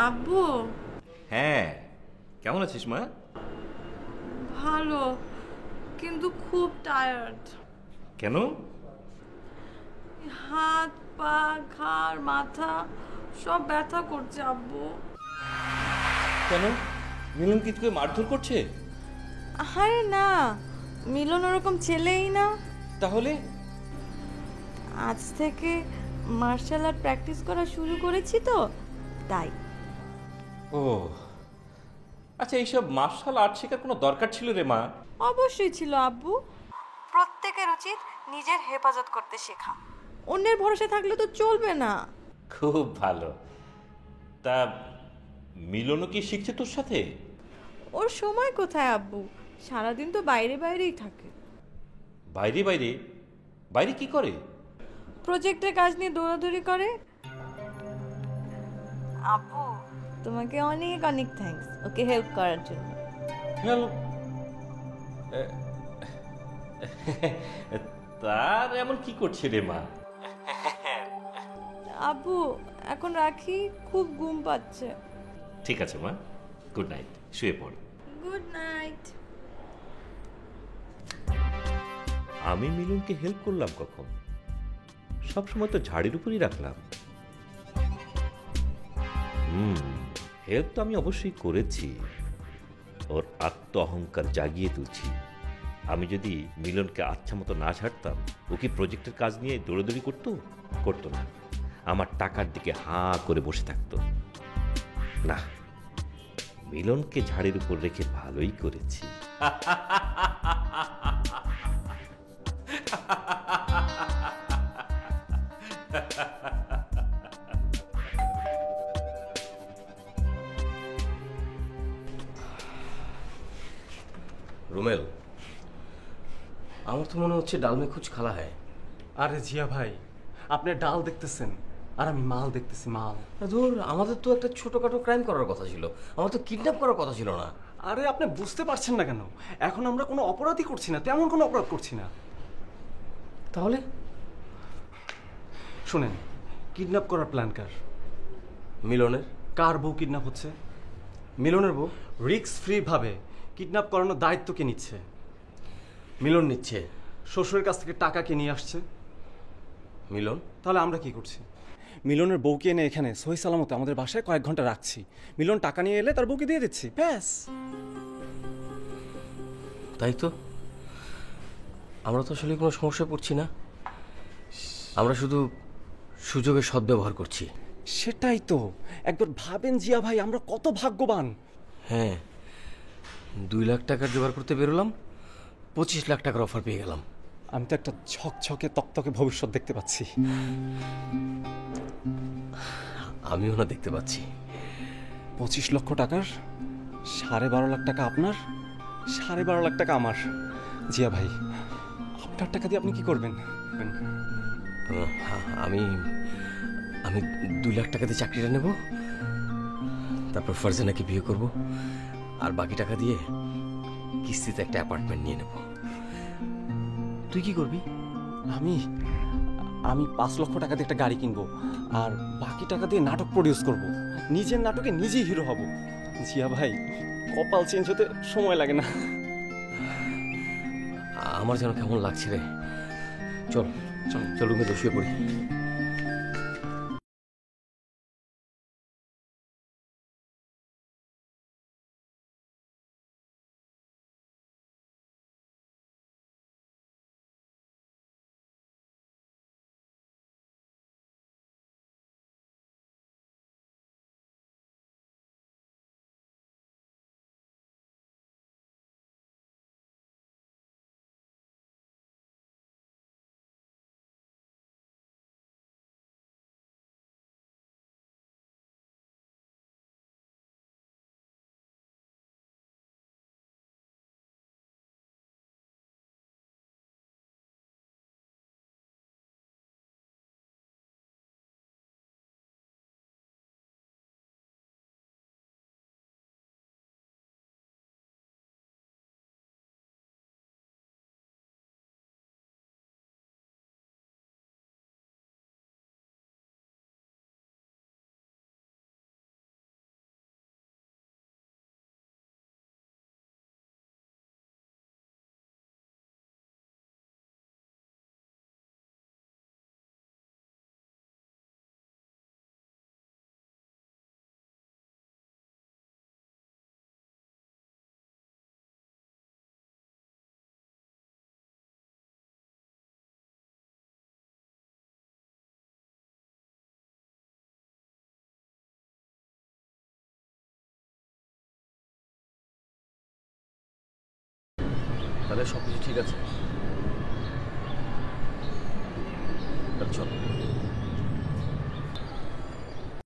আব্বু। হ্যাঁ, কেমন আছিস মা? ভালো, কিন্তু খুব টায়ার্ড। কেন? হাত পা ঘাড় মাথা সব ব্যথা করছে আব্বু। কেন? মিলন কি তোকে মারধর করছে? আরে না, মিলন ওরকম ছেলেই না। তাহলে? আজ থেকে মার্শাল আর্ট প্র্যাকটিস করা শুরু করেছি তো, তাই। ও আচ্ছা, এইসব মার্শাল আর্ট শেখার কোনো দরকার ছিল রে মা? অবশ্যই ছিল আব্বু। প্রত্যেকের উচিত নিজের হেফাজত করতে শেখা। অন্যের ভরসা থাকলে তো চলবে না। খুব ভালো। তা মিলনও কি শিখছে তোর সাথে? ওর সময় কোথায় আব্বু, সারাদিন তো বাইরে বাইরেই থাকে। বাইরে বাইরে? বাইরে কি করে? প্রজেক্টের কাজ নিয়ে দৌড়াদৌড়ি করে। আব্বু, তোমাকে অনেক অনেক থ্যাঙ্কস ওকে হেল্প করার জন্য। হেল্প? তার এমন কি করছে রে মা? আব্বু, এখন রাখি, খুব ঘুম পাচ্ছে। ঠিক আছে মা, গুড নাইট, শুয়ে পড়। Good night. আমি মিলনকে হেল্প করলাম কখন? সবসময় তো ঝাড়ির উপরই রাখলাম। হেল্প তো আমি অবশ্যই করেছি, ওর আত্ম অহংকার জাগিয়ে তুলছি। আমি যদি মিলনকে আচ্ছা মতো না ছাড়তাম, ও কি প্রজেক্টের কাজ নিয়ে দৌড়াদৌড়ি করতো? করতো না। আমার টাকার দিকে হাঁ করে বসে থাকতো। না, মিলনকে ঝাড়ির উপর রেখে ভালোই করেছি। রুমেল, আমার তো মনে হচ্ছে ডাল মে কুছ খালা হ্যায়। আরে জিয়া ভাই, আপনি ডাল দেখতেছেন আর আমি মাল দেখতেছি, মাল। ধর, আমাদের তো একটা ছোটখাটো ক্রাইম করার কথা ছিল, আমার তো কিডন্যাপ করার কথা ছিল না। আরে আপনি বুঝতে পারছেন না কেন? এখন আমরা কোনো অপরাধই করছি না, তেমন কোনো অপরাধ করছি না। তাহলে শুনেন, কিডন্যাপ করার প্ল্যান কার? মিলনের। কার বউ কিডন্যাপ হচ্ছে? মিলনের বউ। রিস্ক ফ্রি ভাবে কিডন্যাপ করানোর দায়িত্ব কে নিচ্ছে? মিলন নিচ্ছে। শ্বশুরের কাছ থেকে টাকা কে নিয়ে আসছে? মিলন। তাহলে আমরা কি করছি? মিলনের বউকে এনে এখানে সহি সালামতে আমাদের বাসায় কয়েক ঘন্টা রাখছি। মিলন টাকা নিয়ে এলে তার বউকে দিয়ে দিচ্ছি, ব্যাস। তাই তো, আমরা তো আসলে কোনো সমস্যায় পড়ছি না, আমরা শুধু সুযোগের সদ্ব্যবহার করছি। সেটাই তো, একবার ভাবেন জিয়া ভাই, আমরা কত ভাগ্যবান। হ্যাঁ, 2 লাখ টাকার জোগাড় করতে বেরোলাম, 25 লাখ টাকার অফার পেয়ে গেলাম। আমি তো একটা ঝকঝকে তকতকে ভবিষ্যৎ দেখতে পাচ্ছি। আমিও না দেখতে পাচ্ছি। 25 লক্ষ টাকার 12.5 লাখ টাকা আপনার, 12.5 লাখ টাকা আমার। জিয়া ভাই, আপনার টাকা দিয়ে আপনি কি করবেন? আমি আমি 2 লাখ টাকা দিয়ে চাকরিটা নেব, তারপর ফারজানাকে বিয়ে করব, আর বাকি টাকা দিয়ে কিস্তিতে একটা অ্যাপার্টমেন্ট নিয়ে নেব। তুই কি করবি? আমি আমি 5 লক্ষ টাকা দিয়ে একটা গাড়ি কিনবো, আর বাকি টাকা দিয়ে নাটক প্রডিউস করব, নিজের নাটকে নিজেই হিরো হব। জিয়া ভাই, কপাল চেঞ্জ হতে সময় লাগে না। আমার যেন কেমন লাগছে রে। চল চল চল, রুমে শুয়ে পড়ি। তাহলে সব কিছু ঠিক আছে। তাহলে চলো।